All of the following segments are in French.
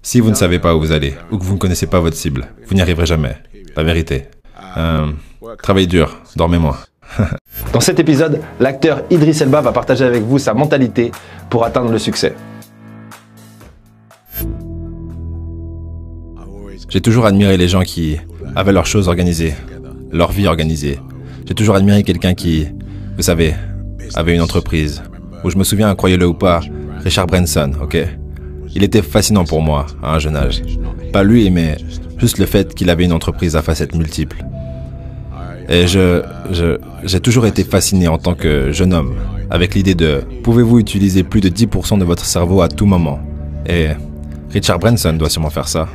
Si vous ne savez pas où vous allez, ou que vous ne connaissez pas votre cible, vous n'y arriverez jamais. La vérité. Travaillez dur, dormez moins. Dans cet épisode, l'acteur Idris Elba va partager avec vous sa mentalité pour atteindre le succès. J'ai toujours admiré les gens qui avaient leurs choses organisées, leur vie organisée. J'ai toujours admiré quelqu'un qui, vous savez, avait une entreprise. Où je me souviens, croyez-le ou pas, Richard Branson, ok? Il était fascinant pour moi, à un jeune âge. Pas lui, mais juste le fait qu'il avait une entreprise à facettes multiples. Et j'ai toujours été fasciné en tant que jeune homme, avec l'idée de « Pouvez-vous utiliser plus de 10% de votre cerveau à tout moment ?» Et Richard Branson doit sûrement faire ça.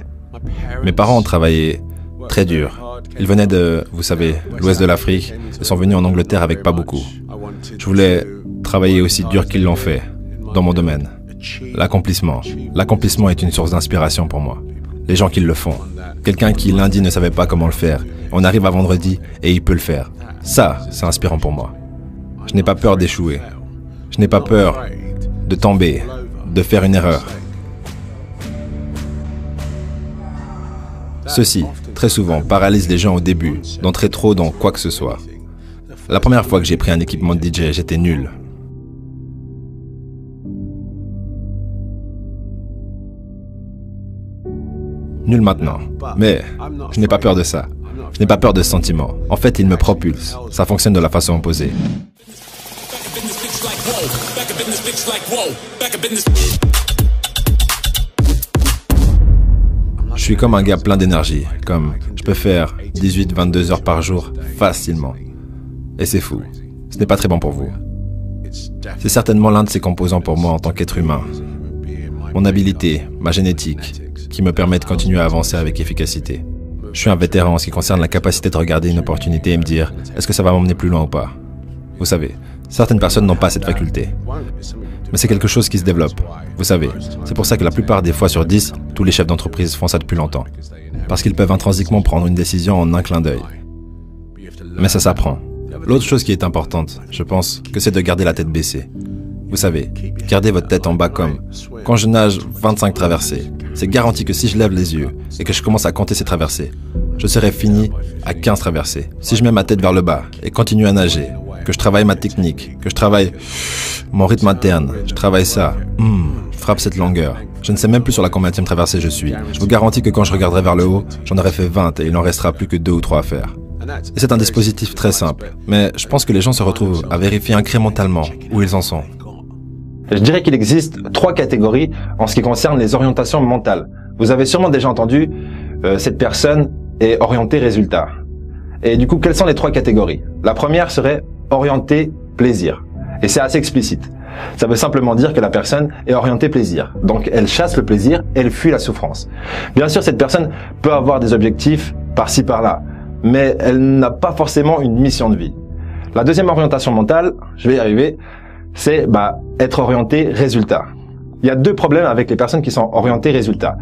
Mes parents ont travaillé très dur. Ils venaient de, vous savez, l'ouest de l'Afrique et sont venus en Angleterre avec pas beaucoup. Je voulais travailler aussi dur qu'ils l'ont fait, dans mon domaine. L'accomplissement. L'accomplissement est une source d'inspiration pour moi. Les gens qui le font. Quelqu'un qui lundi ne savait pas comment le faire. On arrive à vendredi et il peut le faire. Ça, c'est inspirant pour moi. Je n'ai pas peur d'échouer. Je n'ai pas peur de tomber, de faire une erreur. Ceci, très souvent, paralyse les gens au début, d'entrer trop dans quoi que ce soit. La première fois que j'ai pris un équipement de DJ, j'étais nul. Nul maintenant. Mais je n'ai pas peur de ça. Je n'ai pas peur de ce sentiment. En fait, il me propulse. Ça fonctionne de la façon opposée. Je suis comme un gars plein d'énergie. Comme je peux faire 18-22 heures par jour facilement. Et c'est fou. Ce n'est pas très bon pour vous. C'est certainement l'un de ces composants pour moi en tant qu'être humain. Mon habilité, ma génétique, qui me permet de continuer à avancer avec efficacité. Je suis un vétéran en ce qui concerne la capacité de regarder une opportunité et me dire « Est-ce que ça va m'emmener plus loin ou pas ?» Vous savez, certaines personnes n'ont pas cette faculté. Mais c'est quelque chose qui se développe. Vous savez, c'est pour ça que la plupart des fois sur 10, tous les chefs d'entreprise font ça depuis longtemps. Parce qu'ils peuvent intrinsiquement prendre une décision en un clin d'œil. Mais ça s'apprend. L'autre chose qui est importante, je pense, que c'est de garder la tête baissée. Vous savez, gardez votre tête en bas comme quand je nage 25 traversées. C'est garanti que si je lève les yeux et que je commence à compter ces traversées, je serai fini à 15 traversées. Si je mets ma tête vers le bas et continue à nager, que je travaille ma technique, que je travaille mon rythme interne, je travaille ça, je frappe cette longueur. Je ne sais même plus sur la combienième traversée je suis. Je vous garantis que quand je regarderai vers le haut, j'en aurai fait 20 et il n'en restera plus que 2 ou 3 à faire. Et c'est un dispositif très simple, mais je pense que les gens se retrouvent à vérifier incrémentalement où ils en sont. Je dirais qu'il existe 3 catégories en ce qui concerne les orientations mentales. Vous avez sûrement déjà entendu cette personne est orientée résultat. Et du coup, quelles sont les 3 catégories? La première serait orientée plaisir. Et c'est assez explicite. Ça veut simplement dire que la personne est orientée plaisir. Donc, elle chasse le plaisir, elle fuit la souffrance. Bien sûr, cette personne peut avoir des objectifs par-ci, par-là, mais elle n'a pas forcément une mission de vie. La deuxième orientation mentale, je vais y arriver, c'est être orienté résultat. Il y a 2 problèmes avec les personnes qui sont orientées résultat.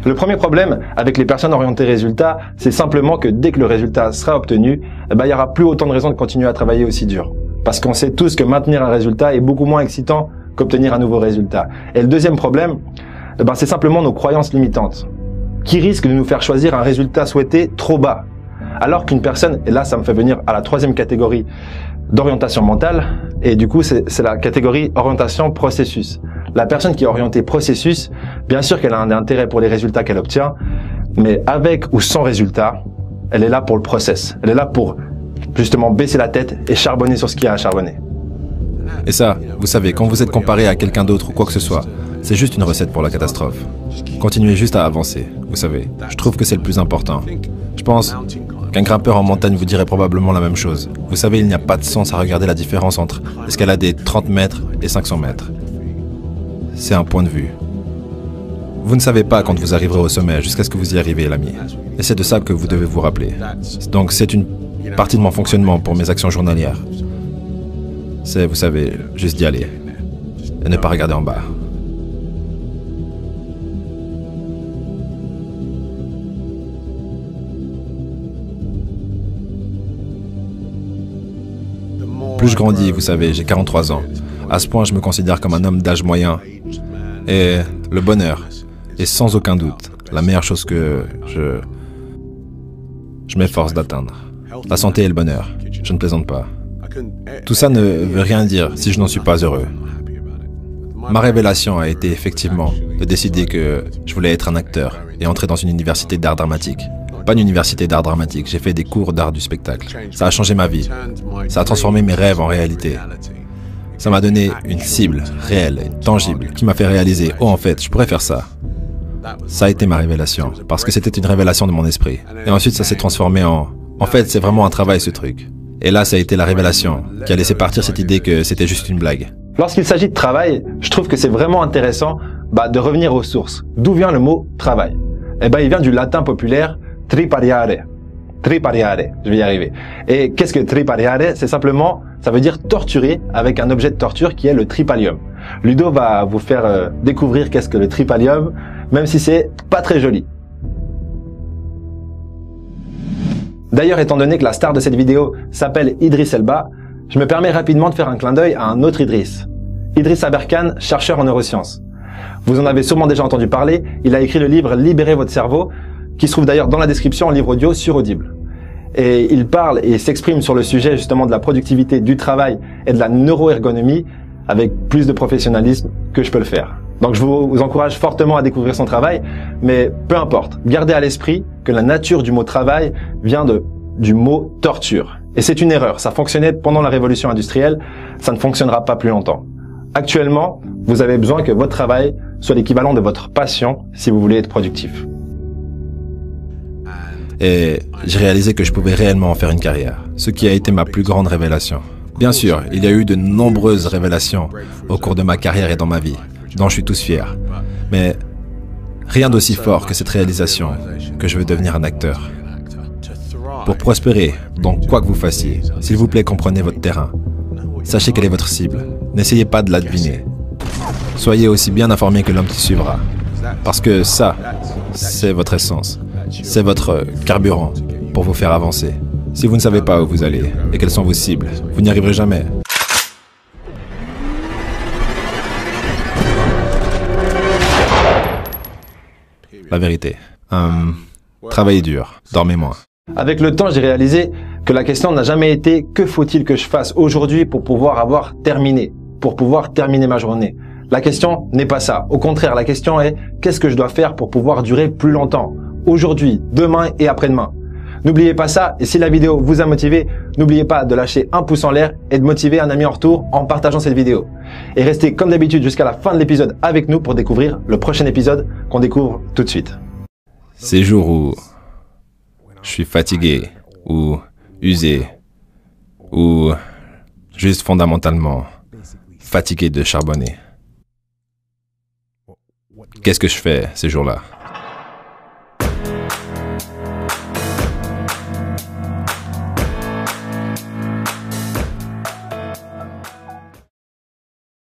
Le premier problème avec les personnes orientées résultat, c'est simplement que dès que le résultat sera obtenu, il n'y aura plus autant de raisons de continuer à travailler aussi dur. Parce qu'on sait tous que maintenir un résultat est beaucoup moins excitant qu'obtenir un nouveau résultat. Et le deuxième problème, c'est simplement nos croyances limitantes, qui risquent de nous faire choisir un résultat souhaité trop bas. Alors qu'une personne, et là ça me fait venir à la 3e catégorie d'orientation mentale, et du coup c'est la catégorie orientation processus. La personne qui est orientée processus, bien sûr qu'elle a un intérêt pour les résultats qu'elle obtient, mais avec ou sans résultat, elle est là pour le process. Elle est là pour justement baisser la tête et charbonner sur ce qu'il y a à charbonner. Et ça, vous savez, quand vous êtes comparé à quelqu'un d'autre ou quoi que ce soit, c'est juste une recette pour la catastrophe. Continuez juste à avancer, vous savez. Je trouve que c'est le plus important. Je pense qu'un grimpeur en montagne vous dirait probablement la même chose. Vous savez, il n'y a pas de sens à regarder la différence entre escalader 30 mètres et 500 mètres. C'est un point de vue. Vous ne savez pas quand vous arriverez au sommet jusqu'à ce que vous y arrivez, l'ami. Et c'est de ça que vous devez vous rappeler. Donc c'est une partie de mon fonctionnement pour mes actions journalières. C'est, vous savez, juste d'y aller. Et ne pas regarder en bas. Plus je grandis, vous savez, j'ai 43 ans. À ce point, je me considère comme un homme d'âge moyen. Et le bonheur, est sans aucun doute la meilleure chose que je m'efforce d'atteindre. La santé et le bonheur, je ne plaisante pas. Tout ça ne veut rien dire si je n'en suis pas heureux. Ma révélation a été effectivement de décider que je voulais être un acteur et entrer dans une université d'art dramatique. Pas une université d'art dramatique, j'ai fait des cours d'art du spectacle. Ça a changé ma vie. Ça a transformé mes rêves en réalité. Ça m'a donné une cible réelle et tangible qui m'a fait réaliser « Oh, en fait, je pourrais faire ça ». Ça a été ma révélation, parce que c'était une révélation de mon esprit. Et ensuite, ça s'est transformé en « En fait, c'est vraiment un travail, ce truc ». Et là, ça a été la révélation qui a laissé partir cette idée que c'était juste une blague. Lorsqu'il s'agit de travail, je trouve que c'est vraiment intéressant de revenir aux sources. D'où vient le mot « travail » ? Eh ben, il vient du latin populaire « tripariare ». Tripariare, je vais y arriver. Et qu'est-ce que tripariare? C'est simplement, ça veut dire torturer avec un objet de torture qui est le tripalium. Ludo va vous faire découvrir qu'est-ce que le tripalium, même si c'est pas très joli. D'ailleurs, étant donné que la star de cette vidéo s'appelle Idriss Elba, je me permets rapidement de faire un clin d'œil à un autre Idriss. Idriss Aberkan, chercheur en neurosciences. Vous en avez sûrement déjà entendu parler, il a écrit le livre « Libérez votre cerveau », qui se trouve d'ailleurs dans la description en livre audio sur Audible. Et il parle et s'exprime sur le sujet justement de la productivité du travail et de la neuroergonomie avec plus de professionnalisme que je peux le faire. Donc je vous encourage fortement à découvrir son travail, mais peu importe, gardez à l'esprit que la nature du mot travail vient du mot torture. Et c'est une erreur, ça fonctionnait pendant la révolution industrielle, ça ne fonctionnera pas plus longtemps. Actuellement, vous avez besoin que votre travail soit l'équivalent de votre passion si vous voulez être productif. Et j'ai réalisé que je pouvais réellement en faire une carrière, ce qui a été ma plus grande révélation. Bien sûr, il y a eu de nombreuses révélations au cours de ma carrière et dans ma vie, dont je suis tous fier. Mais rien d'aussi fort que cette réalisation que je veux devenir un acteur. Pour prospérer, donc quoi que vous fassiez, s'il vous plaît, comprenez votre terrain. Sachez quelle est votre cible. N'essayez pas de la deviner. Soyez aussi bien informé que l'homme qui suivra. Parce que ça, c'est votre essence. C'est votre carburant pour vous faire avancer. Si vous ne savez pas où vous allez et quelles sont vos cibles, vous n'y arriverez jamais. La vérité. Travaillez dur, dormez moins. Avec le temps, j'ai réalisé que la question n'a jamais été « Que faut-il que je fasse aujourd'hui pour pouvoir avoir terminé ?» Pour pouvoir terminer ma journée. La question n'est pas ça. Au contraire, la question est « Qu'est-ce que je dois faire pour pouvoir durer plus longtemps ?» Aujourd'hui, demain et après-demain. N'oubliez pas ça, et si la vidéo vous a motivé, n'oubliez pas de lâcher un pouce en l'air et de motiver un ami en retour en partageant cette vidéo. Et restez comme d'habitude jusqu'à la fin de l'épisode avec nous pour découvrir le prochain épisode qu'on découvre tout de suite. Ces jours où je suis fatigué, ou usé, ou juste fondamentalement fatigué de charbonner. Qu'est-ce que je fais ces jours-là ?